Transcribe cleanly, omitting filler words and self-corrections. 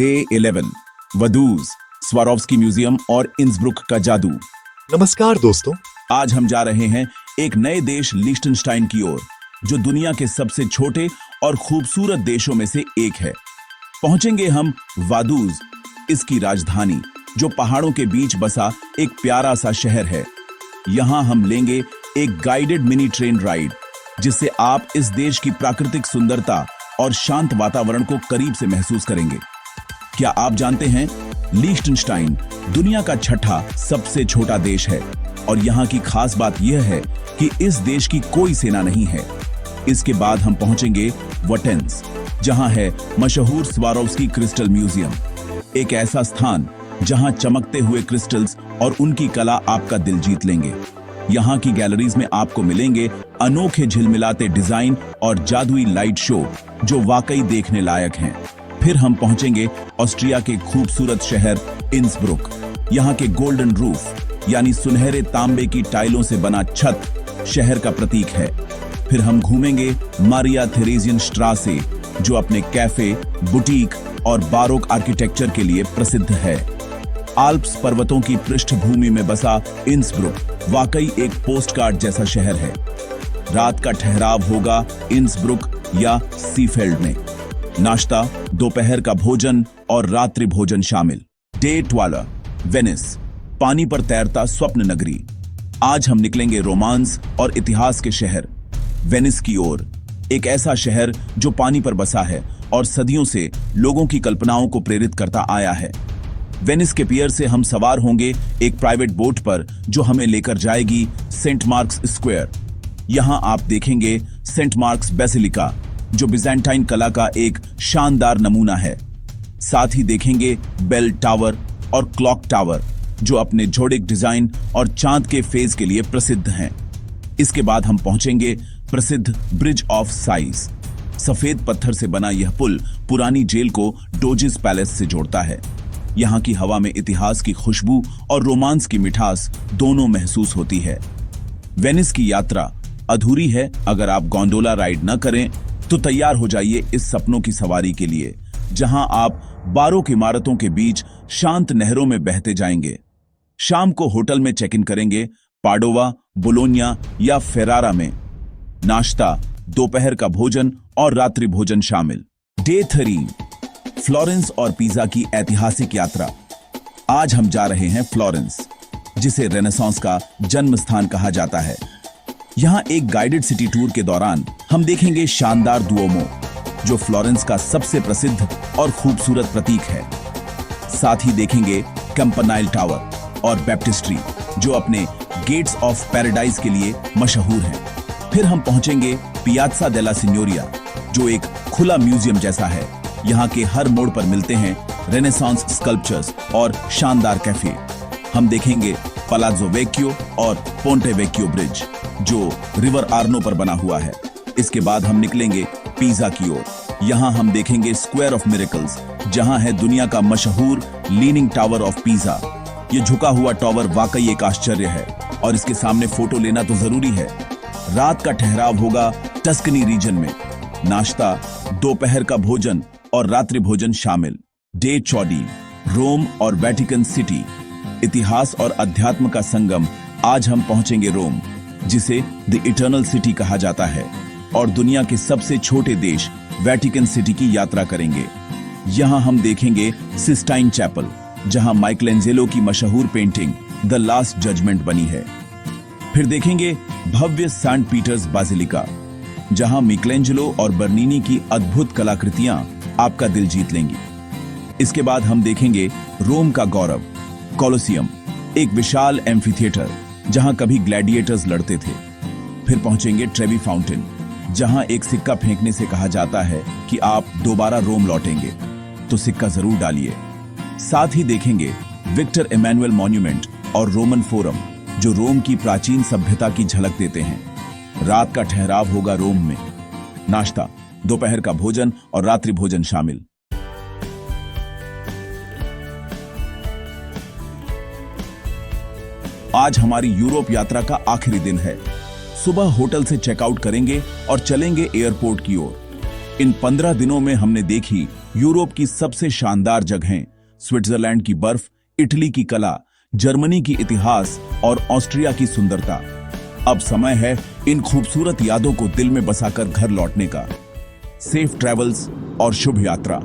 Day 11 वदूज, Swarovski museum और Innsbruck का जादू। नमस्कार दोस्तों। आज हम जा रहे हैं एक नए देश लिechtenstein की ओर, जो दुनिया के सबसे छोटे और खूबसूरत देशों में से एक है। पहुंचेंगे हम वादूज, इसकी राजधानी, जो पहाड़ों के बीच बसा एक प्यारा सा शहर है। यहां हम लेंगे एक गाइडेड मिनी ट्रेन राइड, जिससे आप इस देश की प्राकृतिक सुंदरता और शांत वातावरण को करीब से महसूस करेंगे। क्या आप जानते हैं, लिechtenstein दुनिया का छठा सबसे छोटा देश है और यहाँ की खास बात यह है कि इस देश की कोई सेना नहीं है। इसके बाद हम पहुंचेंगे वटेंस, जहां है मशहूर स्वारोव्स्की क्रिस्टल म्यूजियम, एक ऐसा स्थान जहां चमकते हुए क्रिस्टल्स और उनकी कला आपका दिल जीत लेंगे। यहाँ की गैलरीज में आपको मिलेंगे अनोखे झिलमिलाते डिजाइन और जादुई लाइट शो, जो वाकई देखने लायक हैं। फिर हम पहुंचेंगे ऑस्ट्रिया के खूबसूरत शहर इंसब्रुक। यहाँ के गोल्डन रूफ यानी सुनहरे तांबे की टाइलों से बना छत शहर का प्रतीक है। फिर हम घूमेंगे मारिया थेरेजियन स्ट्रासे, जो अपने कैफे, बुटीक और बारोक आर्किटेक्चर के लिए प्रसिद्ध है। आल्प्स पर्वतों की पृष्ठभूमि में बसा इंसब्रुक वाकई एक पोस्टकार्ड जैसा शहर है। रात का ठहराव होगा इंसब्रुक या सीफेल्ड में। नाश्ता, दोपहर का भोजन और रात्रि भोजन शामिल। डे 12 वेनिस, पानी पर तैरता स्वप्न नगरी। आज हम निकलेंगे रोमांस और इतिहास के शहर वेनिस की ओर, एक ऐसा शहर जो पानी पर बसा है और सदियों से लोगों की कल्पनाओं को प्रेरित करता आया है। वेनिस के पियर से हम सवार होंगे एक प्राइवेट बोट पर, जो हमें लेकर जाएगी सेंट मार्क्स स्क्वायर। यहां आप देखेंगे सेंट मार्क्स बेसिलिका, जो बिजेंटाइन कला का एक शानदार नमूना है। साथ ही देखेंगे बेल टावर और क्लॉक टावर, जो अपने जोडिक डिजाइन और चांद के फेज के लिए प्रसिद्ध हैं। इसके बाद हम पहुंचेंगे प्रसिद्ध ब्रिज ऑफ साइज। सफेद पत्थर से बना यह पुल पुरानी जेल को डोजिस पैलेस से जोड़ता है। यहाँ की हवा में इतिहास की खुशबू और रोमांस की मिठास दोनों महसूस होती है। वेनिस की यात्रा अधूरी है अगर आप गोंडोला राइड न करें, तो तैयार हो जाइए इस सपनों की सवारी के लिए, जहां आप बारोक इमारतों के बीच शांत नहरों में बहते जाएंगे। शाम को होटल में चेक इन करेंगे पाडोवा, बोलोनिया या फेरारा में। नाश्ता, दोपहर का भोजन और रात्रि भोजन शामिल। डे 13 फ्लोरेंस और पिज़ा की ऐतिहासिक यात्रा। आज हम जा रहे हैं फ्लोरेंस, जिसे रेनेसांस का जन्म स्थान कहा जाता है। यहां एक गाइडेड सिटी टूर के दौरान हम देखेंगे शानदार दुओमो, जो फ्लोरेंस का सबसे प्रसिद्ध और खूबसूरत प्रतीक है। साथ ही देखेंगे कैंपनाइल टावर और बैप्टिस्ट्री, जो अपने गेट्स ऑफ पैराडाइज के लिए मशहूर हैं। फिर हम पहुंचेंगे पियाज़ा डेला सिग्नोरिया, जो एक खुला म्यूजियम जैसा है। यहाँ के हर मोड़ पर मिलते हैं रेनेसांस स्कल्पचर्स और शानदार कैफे। हम देखेंगे पलाज़ो वेक्कियो और पोंटे वेक्कियो ब्रिज, जो रिवर आर्नो पर बना हुआ है। इसके बाद हम निकलेंगे पिज़ा की ओर। यहाँ हम देखेंगे स्क्वायर ऑफ मिरेकल्स, जहाँ है दुनिया का मशहूर लीनिंग टावर ऑफ पिज़ा। ये झुका हुआ टावर वाकई एक आश्चर्य है और इसके सामने फोटो लेना तो जरूरी है। रात का ठहराव होगा टस्कनी रीजन में। नाश्ता, दोपहर का भोजन और रात्रि भोजन शामिल। डे 14 रोम और वेटिकन सिटी, इतिहास और अध्यात्म का संगम। आज हम पहुंचेंगे रोम, जिसे द इटर्नल सिटी कहा जाता है, और दुनिया के सबसे छोटे देश वेटिकन सिटी की यात्रा करेंगे। यहां हम देखेंगे सिस्टाइन चैपल, जहां माइकलेंजेलो की मशहूर पेंटिंग द लास्ट जजमेंट बनी है। फिर देखेंगे भव्य सेंट पीटर्स बासिलिका, जहां मिकलेंजेलो और बर्नीनी की अद्भुत कलाकृतियां आपका दिल जीत लेंगी। इसके बाद हम देखेंगे रोम का गौरव कोलोसियम, एक विशाल एम्फीथिएटर जहां कभी ग्लैडिएटर्स लड़ते थे। फिर पहुंचेंगे ट्रेवी फाउंटेन, जहां एक सिक्का फेंकने से कहा जाता है कि आप दोबारा रोम लौटेंगे, तो सिक्का जरूर डालिए। साथ ही देखेंगे विक्टर इमैनुअल मॉन्यूमेंट और रोमन फोरम, जो रोम की प्राचीन सभ्यता की झलक देते हैं। रात का ठहराव होगा रोम में। नाश्ता, दोपहर का भोजन और रात्रि भोजन शामिल। आज हमारी यूरोप यात्रा का आखिरी दिन है। सुबह होटल से चेकआउट करेंगे और चलेंगे एयरपोर्ट की ओर। इन 15 दिनों में हमने देखी यूरोप की सबसे शानदार जगहें, स्विट्जरलैंड की बर्फ, इटली की कला, जर्मनी की इतिहास और ऑस्ट्रिया की सुंदरता। अब समय है इन खूबसूरत यादों को दिल में बसाकर घर लौटने का। सेफ ट्रैवल्स और शुभ यात्रा।